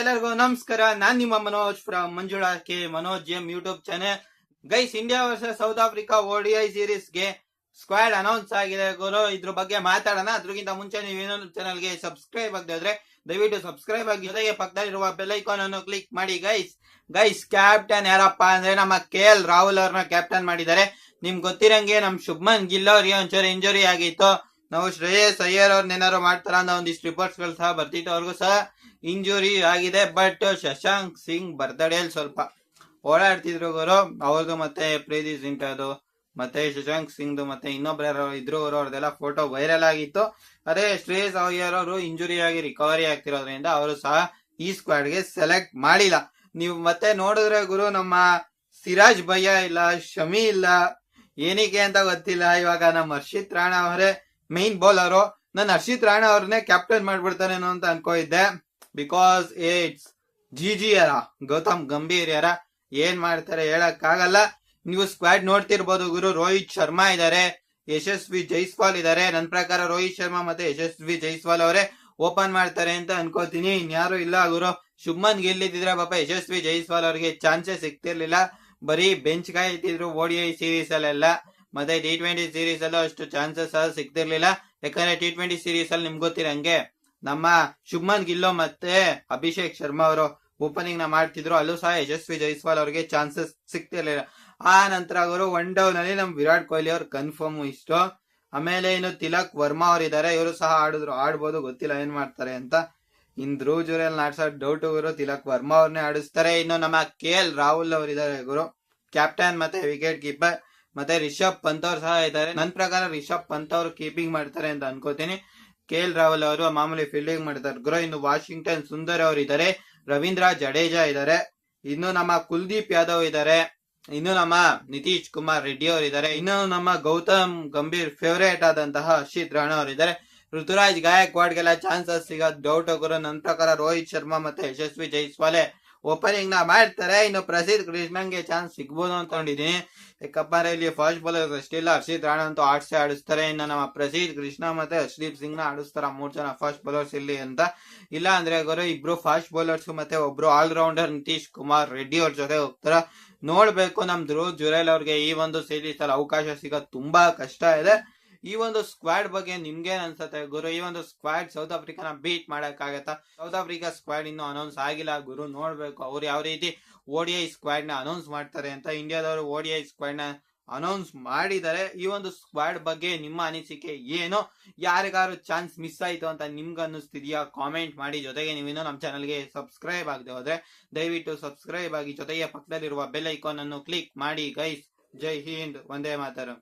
ಎಲ್ಲರಿಗೂ ನಮಸ್ಕಾರ. ನಾನ್ ನಿಮ್ಮ Manoj from Manjula K Manoj M YouTube channel. Guys, India versus south Africa ODI series ಗೆ ಸ್ಕ್ವಾಡ್ ಅನೌನ್ಸ್ ಆಗಿದೆ ಗುರು. ಇದ್ರ ಬಗ್ಗೆ ಮಾತಾಡೋಣ. ಅದ್ರಗಿಂತ ಮುಂಚೆ ನೀವು ಇನ್ನೊಂದು ಚಾನಲ್ ಗೆ ಸಬ್ಸ್ಕ್ರೈಬ್ ಆಗದೆ ಹೋದ್ರೆ ದಯವಿಟ್ಟು ಸಬ್ಸ್ಕ್ರೈಬ್ ಆಗಿ, ಜೊತೆಗೆ ಪಕ್ಕದಲ್ಲಿರುವ ಬೆಲ್ ಐಕಾನ್ ಅನ್ನು ಕ್ಲಿಕ್ ಮಾಡಿ. ಗೈಸ್ ಕ್ಯಾಪ್ಟನ್ ಯಾರಪ್ಪ ಅಂದ್ರೆ ನಮ್ಮ KL ರಾಹುಲ್ ಅವ್ರನ್ನ ಕ್ಯಾಪ್ಟನ್ ಮಾಡಿದ್ದಾರೆ. ನಿಮ್ಗೆ ಗೊತ್ತಿರಂಗೆ ನಮ್ ಶುಭ್ಮನ್ ಗಿಲ್ ಅವ್ರಿಗೆ ಒಂಚೂರು ಇಂಜುರಿ ಆಗಿತ್ತು. ನಾವು ಶ್ರೇಯಸ್ ಅಯ್ಯರ್ ಅವ್ರನ್ನ ಏನಾರು ಮಾಡ್ತಾರ ಅನ್ನೋ ಒಂದಿಷ್ಟು ರಿಪೋರ್ಟ್ಸ್ ಗಳು ಸಹ ಬರ್ತಿತ್ತು. ಅವ್ರಿಗೂ ಸಹ ಇಂಜುರಿ ಆಗಿದೆ. ಬಟ್ ಶಶಾಂಕ್ ಸಿಂಗ್ ಬರ್ತ್ಡೇಲಿ ಸ್ವಲ್ಪ ಓಡಾಡ್ತಿದ್ರು ಗುರು. ಅವ್ರದ್ದು ಮತ್ತೆ ಪ್ರೀತಿ ಜಿಂಟಾದು ಮತ್ತೆ ಶಶಾಂಕ್ ಸಿಂಗ್ ಮತ್ತೆ ಇನ್ನೊಬ್ರು ಇದ್ರು ಅವ್ರದೆಲ್ಲ ಫೋಟೋ ವೈರಲ್ ಆಗಿತ್ತು. ಅದೇ ಶ್ರೇಯಸ್ ಅಯ್ಯರ್ ಅವರು ಇಂಜುರಿ ಆಗಿ ರಿಕವರಿ ಆಗ್ತಿರೋದ್ರಿಂದ ಅವರು ಸಹ ಈ ಸ್ಕ್ವಾಡ್ ಗೆ ಸೆಲೆಕ್ಟ್ ಮಾಡಿಲ್ಲ. ನೀವು ಮತ್ತೆ ನೋಡಿದ್ರೆ ಗುರು, ನಮ್ಮ ಸಿರಾಜ್ ಭಯ್ಯ ಇಲ್ಲ, ಶಮಿ ಇಲ್ಲ, ಏನಕ್ಕೆ ಅಂತ ಗೊತ್ತಿಲ್ಲ. ಇವಾಗ ನಮ್ಮ ಹರ್ಷಿತ್ ರಾಣಾ ಅವರೇ ಮೈನ್ ಬೌಲರು. ನಾನು ಹರ್ಷಿತ್ ರಾಣಾ ಅವ್ರನ್ನೇ ಕ್ಯಾಪ್ಟನ್ ಮಾಡ್ಬಿಡ್ತಾನೇನೋ ಅಂತ ಅನ್ಕೋಯಿದ್ದೆ. ಬಿಕಾಸ್ ಇಟ್ಸ್ GG ಯಾರ ಗೌತಮ್ ಗಂಭೀರ್ ಯಾರ ಏನ್ ಮಾಡ್ತಾರೆ ಹೇಳಕ್ ಆಗಲ್ಲ. ನೀವು ಸ್ಕ್ವಾಡ್ ನೋಡ್ತಿರ್ಬೋದು ಗುರು. ರೋಹಿತ್ ಶರ್ಮಾ ಇದಾರೆ, ಯಶಸ್ವಿ ಜೈಸ್ವಾಲ್ ಇದಾರೆ. ನನ್ ಪ್ರಕಾರ ರೋಹಿತ್ ಶರ್ಮಾ ಮತ್ತೆ ಯಶಸ್ವಿ ಜೈಸ್ವಾಲ್ ಅವರೇ ಓಪನ್ ಮಾಡ್ತಾರೆ ಅಂತ ಅನ್ಕೋತೀನಿ. ಇನ್ಯಾರು ಇಲ್ಲ ಗುರು. ಶುಭ್ಮನ್ ಗಿಲ್ ಇದ್ದಿದ್ರೆ ಪಾಪ ಯಶಸ್ವಿ ಜೈಸ್ವಾಲ್ ಅವ್ರಿಗೆ ಚಾನ್ಸಸ್ ಸಿಗ್ತಿರ್ಲಿಲ್ಲ. ಬರೀ ಬೆಂಚ್ ಕಾಯ್ತಿದ್ರು ODI ಸೀರೀಸ್ ಅಲ್ಲೆಲ್ಲ. ಮತ್ತೆ T20 ಸೀರೀಸ್ ಅಲ್ಲೂ ಅಷ್ಟು ಚಾನ್ಸಸ್ ಸಿಗ್ತಿರ್ಲಿಲ್ಲ. ಯಾಕಂದ್ರೆ T20 ಸೀರೀಸ್ ಅಲ್ಲಿ ನಿಮ್ಗೆ ಗೊತ್ತಿರಂಗೆ ನಮ್ಮ ಶುಭ್ಮನ್ ಗಿಲ್ ಮತ್ತೆ ಅಭಿಷೇಕ್ ಶರ್ಮಾ ಅವರು ಓಪನಿಂಗ್ ನ ಮಾಡ್ತಿದ್ರು. ಅಲ್ಲೂ ಸಹ ಯಶಸ್ವಿ ಜೈಸ್ವಾಲ್ ಅವ್ರಿಗೆ ಚಾನ್ಸಸ್ ಸಿಗ್ತಿರ್ಲಿಲ್ಲ. ಆ ನಂತರ ಅವರು ಒನ್ ಡೌನ್ ಅಲ್ಲಿ ನಮ್ ವಿರಾಟ್ ಕೊಹ್ಲಿ ಅವ್ರು ಕನ್ಫರ್ಮ್ ಇಷ್ಟು. ಆಮೇಲೆ ಇನ್ನು ತಿಲಕ್ ವರ್ಮಾ ಅವ್ರು ಇದಾರೆ. ಇವರು ಸಹ ಆಡ್ಬೋದು, ಗೊತ್ತಿಲ್ಲ ಏನ್ ಮಾಡ್ತಾರೆ ಅಂತ. ಇನ್ ಧ್ರುವ್ ಜುರೇಲ್ ನಾಡ್ಸೋ ಡೌಟ್ ಗುರು. ತಿಲಕ್ ವರ್ಮಾ ಅವ್ರನ್ನೇ ಆಡಿಸ್ತಾರೆ. ಇನ್ನು ನಮ್ಮ KL ರಾಹುಲ್ ಅವ್ರು ಇದಾರೆ ಗುರು, ಕ್ಯಾಪ್ಟನ್ ಮತ್ತೆ ವಿಕೆಟ್ ಕೀಪರ್. ಮತ್ತೆ ರಿಷಬ್ ಪಂತ್ ಅವ್ರು ಸಹ ಇದ್ದಾರೆ. ನನ್ ಪ್ರಕಾರ ರಿಷಬ್ ಪಂತ್ ಅವರು ಕೀಪಿಂಗ್ ಮಾಡ್ತಾರೆ ಅಂತ ಅನ್ಕೋತೀನಿ. KL ರಾಹುಲ್ ಅವರು ಮಾಮೂಲಿ ಫೀಲ್ಡಿಂಗ್ ಮಾಡ್ತಾರೆ ಗುರು. ಇನ್ನು ವಾಷಿಂಗ್ಟನ್ ಸುಂದರ್ ಅವರು ಇದ್ದಾರೆ, ರವೀಂದ್ರ ಜಡೇಜಾ ಇದ್ದಾರೆ, ಇನ್ನು ನಮ್ಮ ಕುಲ್ದೀಪ್ ಯಾದವ್ ಇದ್ದಾರೆ, ಇನ್ನು ನಮ್ಮ ನಿತೀಶ್ ಕುಮಾರ್ ರೆಡ್ಡಿ ಅವರು ಇದ್ದಾರೆ, ಇನ್ನು ನಮ್ಮ ಗೌತಮ್ ಗಂಭೀರ್ ಫೇವರೇಟ್ ಆದಂತಹ ಹರ್ಷಿತ್ ರಾಣಾ ಅವರು ಇದ್ದಾರೆ. ಋತುರಾಜ್ ಗಾಯಕ್ವಾಡ್ಗೆಲ್ಲ ಚಾನ್ಸಸ್ ಸಿಗೋದು ಡೌಟ್ ಗುರು. ನನ್ನ ಪ್ರಕಾರ ರೋಹಿತ್ ಶರ್ಮಾ ಮತ್ತೆ ಯಶಸ್ವಿ ಜೈಸ್ವಾಲೆ ಓಪನಿಂಗ್ ನ ಮಾಡ್ತಾರೆ. ಇನ್ನು ಪ್ರಸಿದ್ಧ ಕೃಷ್ಣನ್ಗೆ ಚಾನ್ಸ್ ಸಿಗ್ಬೋದು ಅನ್ಕೊಂಡಿದೀನಿ. ಯಾಕಪ್ಪ ಇಲ್ಲಿ ಫಾಸ್ಟ್ ಬೌಲರ್ ಅಷ್ಟಿಲ್ಲ. ಹರ್ಷಿತ್ ರಾಣಾ ಅಂತೂ ಆಡಿಸ್ತಾರೆ. ಇನ್ನು ನಮ್ಮ ಪ್ರಸಿದ್ಧ ಕೃಷ್ಣ ಮತ್ತೆ ಹರ್ಷದೀಪ್ ಸಿಂಗ್ ನ ಆಡಿಸ್ತಾರ. 3 ಜನ ಫಾಸ್ಟ್ ಬೌಲರ್ಸ್ ಇಲ್ಲಿ ಅಂತ. ಇಲ್ಲ ಅಂದ್ರೆ ಗುರು, ಇಬ್ರು ಫಾಸ್ಟ್ ಬೌಲರ್ಸ್ ಮತ್ತೆ ಒಬ್ರು ಆಲ್ರೌಂಡರ್ ನಿತೀಶ್ ಕುಮಾರ್ ರೆಡ್ಡಿ ಅವ್ರ ಜೊತೆ ಹೋಗ್ತಾರ. ನೋಡ್ಬೇಕು. ನಮ್ ಧ್ರುವ್ ಜುರೇಲ್ ಅವ್ರಿಗೆ ಈ ಒಂದು ಸೀರೀಸ್ ಅಲ್ಲಿ ಅವಕಾಶ ಸಿಗೋದು ತುಂಬಾ ಕಷ್ಟ ಇದೆ. ಈ ಒಂದು ಸ್ಕ್ವಾಡ್ ಬಗ್ಗೆ ನಿಮ್ಗೇನ್ ಅನ್ಸುತ್ತೆ ಗುರು? ಈ ಒಂದು ಸ್ಕ್ವಾಡ್ ಸೌತ್ ಆಫ್ರಿಕಾನ ಬೀಟ್ ಮಾಡಕ್ ಆಗತ್ತಾ? ಸೌತ್ ಆಫ್ರಿಕಾ ಸ್ಕ್ವಾಡ್ ಇನ್ನೂ ಅನೌನ್ಸ್ ಆಗಿಲ್ಲ ಗುರು. ನೋಡ್ಬೇಕು ಅವ್ರು ಯಾವ ರೀತಿ ODI ಸ್ಕ್ವಾಡ್ ನ ಅನೌನ್ಸ್ ಮಾಡ್ತಾರೆ ಅಂತ. ಇಂಡಿಯಾದವರು ODI ಸ್ಕ್ವಾಡ್ ನ ಅನೌನ್ಸ್ ಮಾಡಿದ್ದಾರೆ. ಈ ಒಂದು ಸ್ಕ್ವಾಡ್ ಬಗ್ಗೆ ನಿಮ್ಮ ಅನಿಸಿಕೆ ಏನು? ಯಾರಿಗಾರು ಚಾನ್ಸ್ ಮಿಸ್ ಆಯ್ತು ಅಂತ ನಿಮ್ಗೆ ಅನ್ನಿಸ್ತಿದ್ಯಾ? ಕಾಮೆಂಟ್ ಮಾಡಿ. ಜೊತೆಗೆ ನೀವಿನ್ನೂ ನಮ್ಮ ಚಾನಲ್ಗೆ ಸಬ್ಸ್ಕ್ರೈಬ್ ಆಗದೆ ಹೋದ್ರೆ ದಯವಿಟ್ಟು ಸಬ್ಸ್ಕ್ರೈಬ್ ಆಗಿ, ಜೊತೆಗೆ ಪಕ್ಕದಲ್ಲಿರುವ ಬೆಲ್ ಐಕಾನ್ ಅನ್ನು ಕ್ಲಿಕ್ ಮಾಡಿ. ಗೈಸ್, ಜೈ ಹಿಂದ್, ವಂದೇ ಮಾತರಂ.